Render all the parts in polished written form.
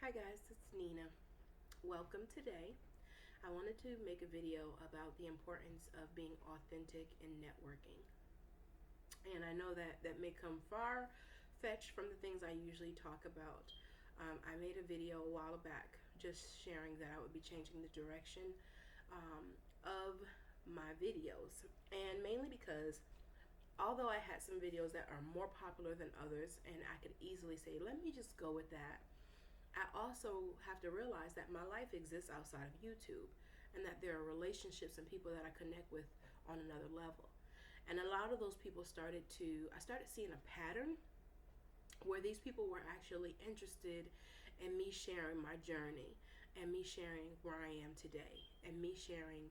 Hi guys, it's Nina. Welcome today. I wanted to make a video about the importance of being authentic in networking. And I know that may come far fetched from the things I usually talk about. I made a video a while back just sharing that I would be changing the direction of my videos. And mainly because although I had some videos that are more popular than others, and I could easily say, let me just go with that, I also have to realize that my life exists outside of YouTube and that there are relationships and people that I connect with on another level. And a lot of those people I started seeing a pattern where these people were actually interested in me sharing my journey and me sharing where I am today and me sharing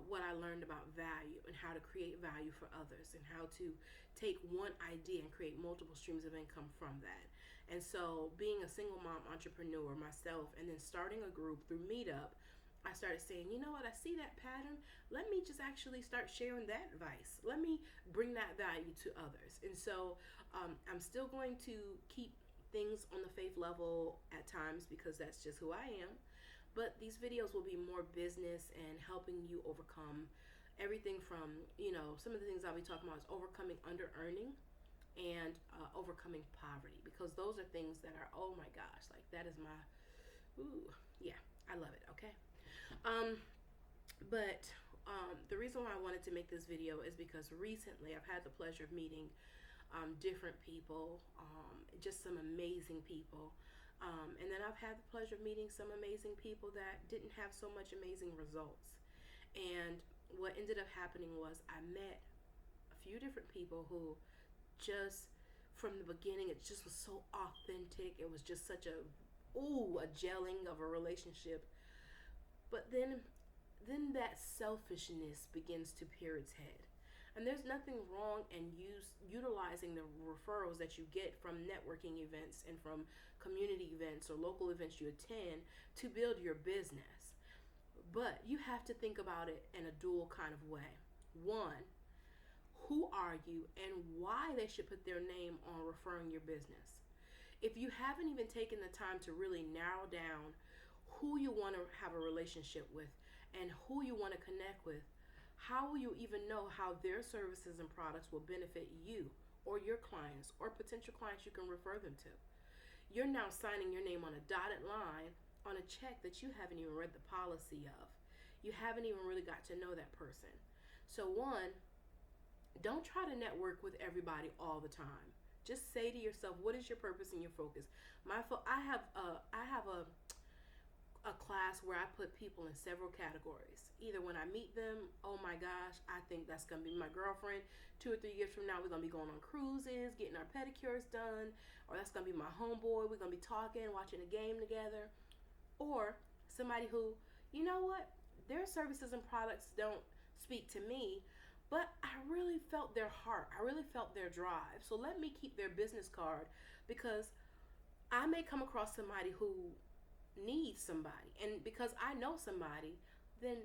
what I learned about value and how to create value for others and how to take one idea and create multiple streams of income from that. And so, being a single mom entrepreneur myself and then starting a group through Meetup, I started saying, you know what, I see that pattern. Let me just actually start sharing that advice. Let me bring that value to others. And so I'm still going to keep things on the faith level at times because that's just who I am. But these videos will be more business and helping you overcome everything from, some of the things I'll be talking about is overcoming under earning and overcoming poverty because those are things that are, oh my gosh, like that is my, ooh, yeah, I love it, okay? Um, but the reason why I wanted to make this video is because recently I've had the pleasure of meeting different people, just some amazing people. And then I've had the pleasure of meeting some amazing people that didn't have so much amazing results. And what ended up happening was I met a few different people who just from the beginning it just was so authentic. It was just such a gelling of a relationship. But then that selfishness begins to peer its head. And there's nothing wrong in utilizing the referrals that you get from networking events and from community events or local events you attend to build your business. But you have to think about it in a dual kind of way. One, who are you and why they should put their name on referring your business? If you haven't even taken the time to really narrow down who you want to have a relationship with and who you want to connect with, how will you even know how their services and products will benefit you or your clients or potential clients you can refer them to? You're now signing your name on a dotted line on a check that you haven't even read the policy of. You haven't even really got to know that person. So, one, don't try to network with everybody all the time. Just say to yourself, what is your purpose and your focus? I have a class where I put people in several categories. Either when I meet them, oh my gosh, I think that's gonna be my girlfriend. 2 or 3 years from now, we're gonna be going on cruises, getting our pedicures done, or that's gonna be my homeboy. We're gonna be talking, watching a game together, or somebody who, you know what, their services and products don't speak to me, but I really felt their heart. I really felt their drive. So let me keep their business card because I may come across somebody who needs somebody. And because I know somebody, then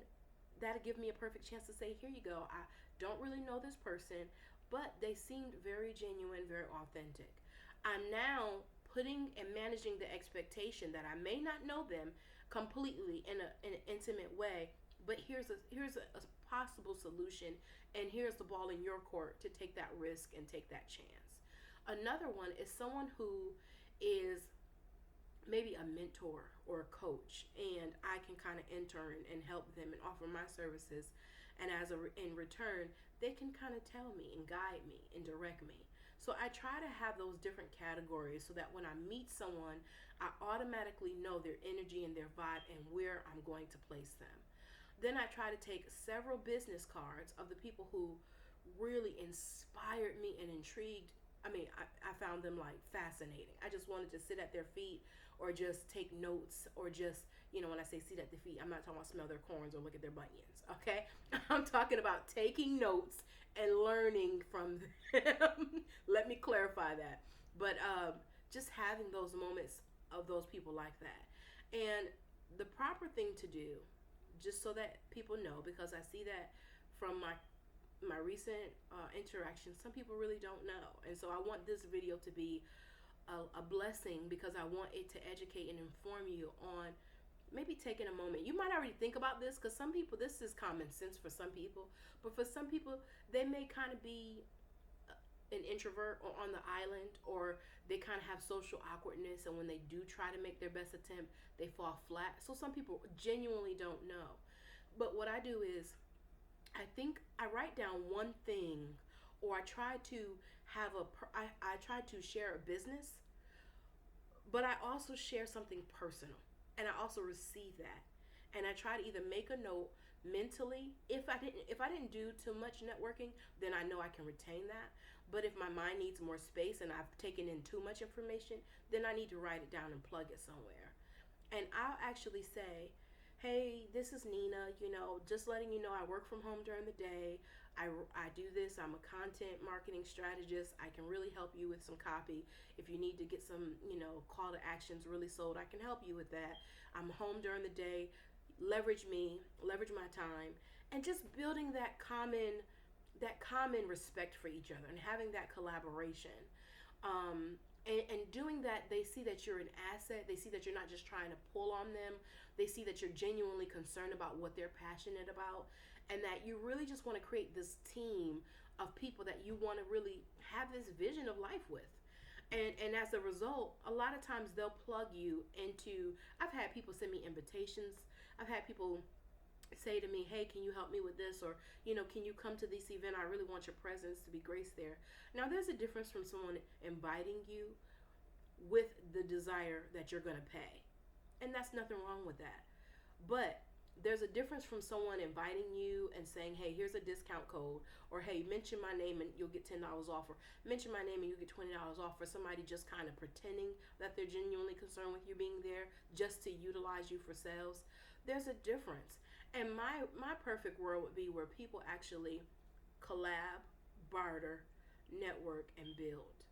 that'll give me a perfect chance to say, here you go. I don't really know this person, but they seemed very genuine, very authentic. I'm now putting and managing the expectation that I may not know them completely in an intimate way, but here's a possible solution, and here's the ball in your court to take that risk and take that chance. Another one is someone who is maybe a mentor or a coach, and I can kind of intern and help them and offer my services, and in return they can kind of tell me and guide me and direct me. So I try to have those different categories so that when I meet someone, I automatically know their energy and their vibe and where I'm going to place them. Then I try to take several business cards of the people who really inspired me and intrigued. I found them like fascinating. I just wanted to sit at their feet or just take notes or just, when I say sit at their feet, I'm not talking about smell their corns or look at their bunions, okay? I'm talking about taking notes and learning from them. Let me clarify that. But just having those moments of those people like that. And the proper thing to do, just so that people know, because I see that from my recent interactions, some people really don't know. And so I want this video to be a blessing because I want it to educate and inform you on maybe taking a moment. You might already think about this because some people, this is common sense for some people, but for some people, they may kind of be an introvert or on the island, or they kind of have social awkwardness, and when they do try to make their best attempt, they fall flat. So some people genuinely don't know. But what I do is I write down one thing, or I try to I try to share a business, but I also share something personal, and I also receive that, and I try to either make a note mentally. If I didn't do too much networking, then I know I can retain that. But if my mind needs more space and I've taken in too much information, then I need to write it down and plug it somewhere. And I'll actually say, hey, this is Nina, just letting you know I work from home during the day. I do this. I'm a content marketing strategist. I can really help you with some copy. If you need to get some, call to actions really sold, I can help you with that. I'm home during the day. Leverage me, leverage my time, and just building that common respect for each other and having that collaboration. And doing that, they see that you're an asset. They see that you're not just trying to pull on them. They see that you're genuinely concerned about what they're passionate about, and that you really just want to create this team of people that you want to really have this vision of life with. And as a result, a lot of times they'll plug you into. I've had people send me invitations. I've had people say to me, hey, can you help me with this? Or, can you come to this event? I really want your presence to be graced there. Now, there's a difference from someone inviting you with the desire that you're going to pay. And that's nothing wrong with that. But there's a difference from someone inviting you and saying, hey, here's a discount code, or hey, mention my name and you'll get $10 off, or mention my name and you get $20 off, for somebody just kind of pretending that they're genuinely concerned with you being there just to utilize you for sales. There's a difference. And my perfect world would be where people actually collab, barter, network, and build.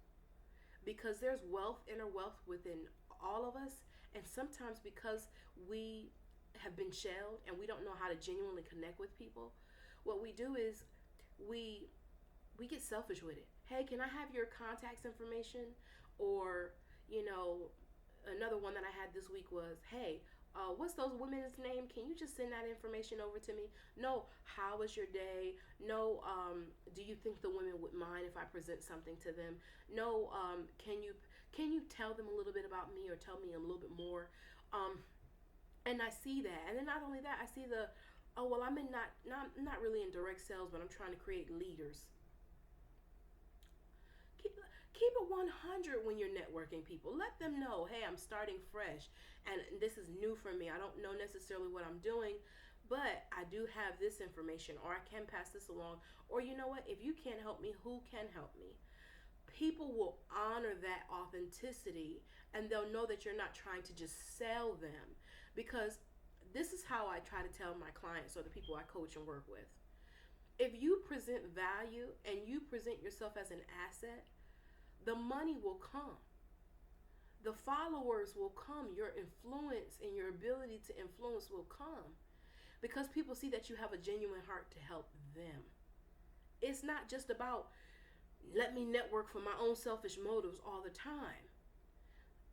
Because there's wealth, inner wealth within all of us. And sometimes because we have been shelled and we don't know how to genuinely connect with people, what we do is we get selfish with it. Hey, can I have your contacts information? Or, another one that I had this week was, hey, what's those women's name? Can you just send that information over to me? No, how was your day? No, do you think the women would mind if I present something to them? No, can you tell them a little bit about me, or tell me a little bit more? And I see that, and then not only that, I see I'm not really in direct sales, but I'm trying to create leaders. Keep it 100 when you're networking people. Let them know, hey, I'm starting fresh, and this is new for me. I don't know necessarily what I'm doing, but I do have this information, or I can pass this along. Or you know what? If you can't help me, who can help me? People will honor that authenticity, and they'll know that you're not trying to just sell them. Because this is how I try to tell my clients, or the people I coach and work with. If you present value and you present yourself as an asset, the money will come. The followers will come. Your influence and your ability to influence will come, because people see that you have a genuine heart to help them. It's not just about let me network for my own selfish motives all the time.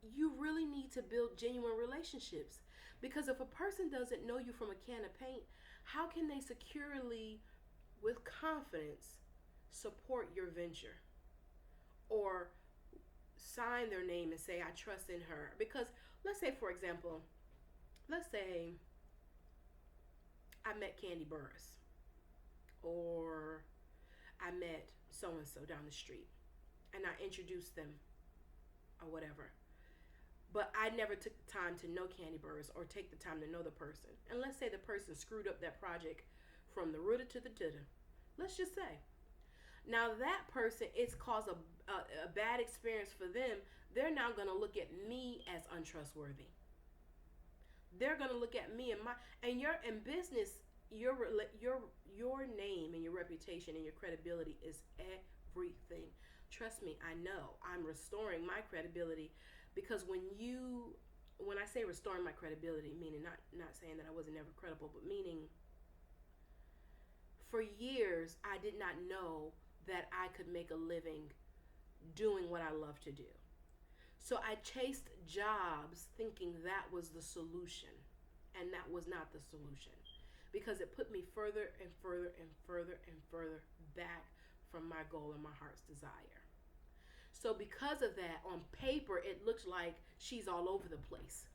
You really need to build genuine relationships, because if a person doesn't know you from a can of paint, how can they securely, with confidence, support your venture? Or sign their name and say, I trust in her. Because let's say, for example, I met Candy Burris, or I met so-and-so down the street, and I introduced them or whatever. But I never took the time to know Candy Burris, or take the time to know the person. And let's say the person screwed up that project from the rooter to the tutor. Let's just say. Now that person, it's caused a bad experience for them. They're now going to look at me as untrustworthy. They're going to look at me and your in business, your name and your reputation and your credibility is everything. Trust me, I know. I'm restoring my credibility, because when I say restoring my credibility, meaning not saying that I wasn't ever credible, but meaning for years I did not know that I could make a living doing what I love to do. So I chased jobs thinking that was the solution, and that was not the solution, because it put me further and further and further and further back from my goal and my heart's desire. So because of that, on paper, it looks like she's all over the place.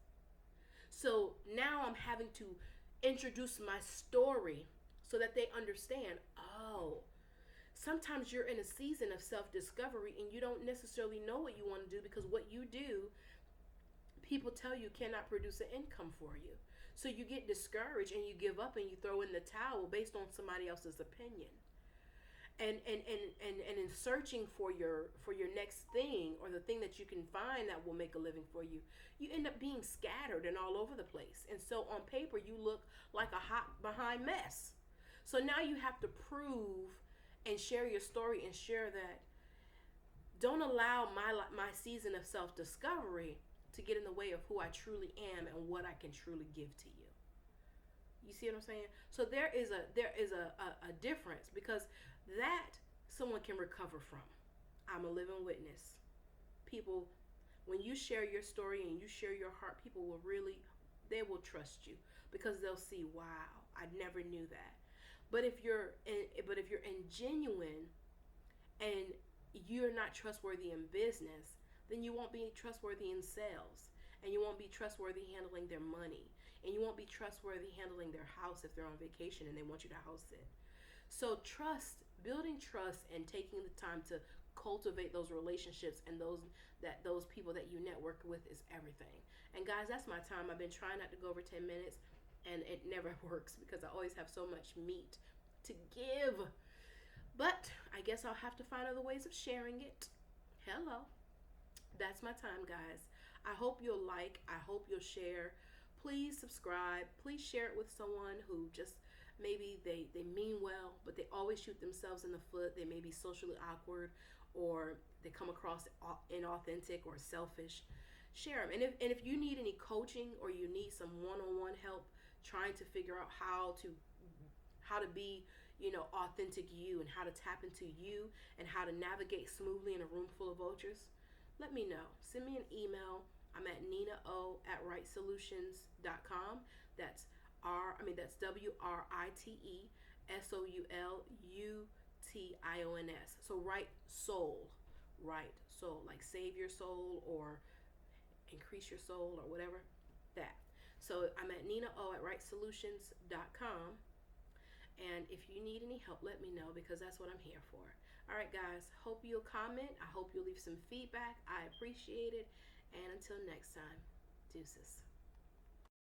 So now I'm having to introduce my story so that they understand, oh, sometimes you're in a season of self discovery and you don't necessarily know what you want to do, because what you do, people tell you cannot produce an income for you. So you get discouraged and you give up and you throw in the towel based on somebody else's opinion. And in searching for your next thing, or the thing that you can find that will make a living for you, you end up being scattered and all over the place. And so on paper you look like a hot behind mess. So now you have to prove and share your story and share that. Don't allow my season of self-discovery to get in the way of who I truly am and what I can truly give to you. You see what I'm saying? So there is a difference, because that someone can recover from. I'm a living witness. People, when you share your story and you share your heart, people will really, they will trust you, because they'll see, wow, I never knew that. But if you're ingenuine and you're not trustworthy in business, then you won't be trustworthy in sales, and you won't be trustworthy handling their money, and you won't be trustworthy handling their house if they're on vacation and they want you to house it. So building trust and taking the time to cultivate those relationships and those people that you network with is everything. And guys, that's my time. I've been trying not to go over 10 minutes, and it never works because I always have so much meat to give. But I guess I'll have to find other ways of sharing it. Hello. That's my time, guys. I hope you'll like. I hope you'll share. Please subscribe. Please share it with someone who just maybe they mean well, but they always shoot themselves in the foot. They may be socially awkward, or they come across inauthentic or selfish. Share them. And if you need any coaching, or you need some one-on-one help trying to figure out how to be, authentic you, and how to tap into you, and how to navigate smoothly in a room full of vultures, let me know. Send me an email. I'm at ninao@rightsolutions.com. That's WRITESOULUTIONS. So right soul, like save your soul or increase your soul or whatever. That. So I'm at ninao@rightsolutions.com. And if you need any help, let me know, because that's what I'm here for. All right, guys. Hope you'll comment. I hope you'll leave some feedback. I appreciate it. And until next time, deuces.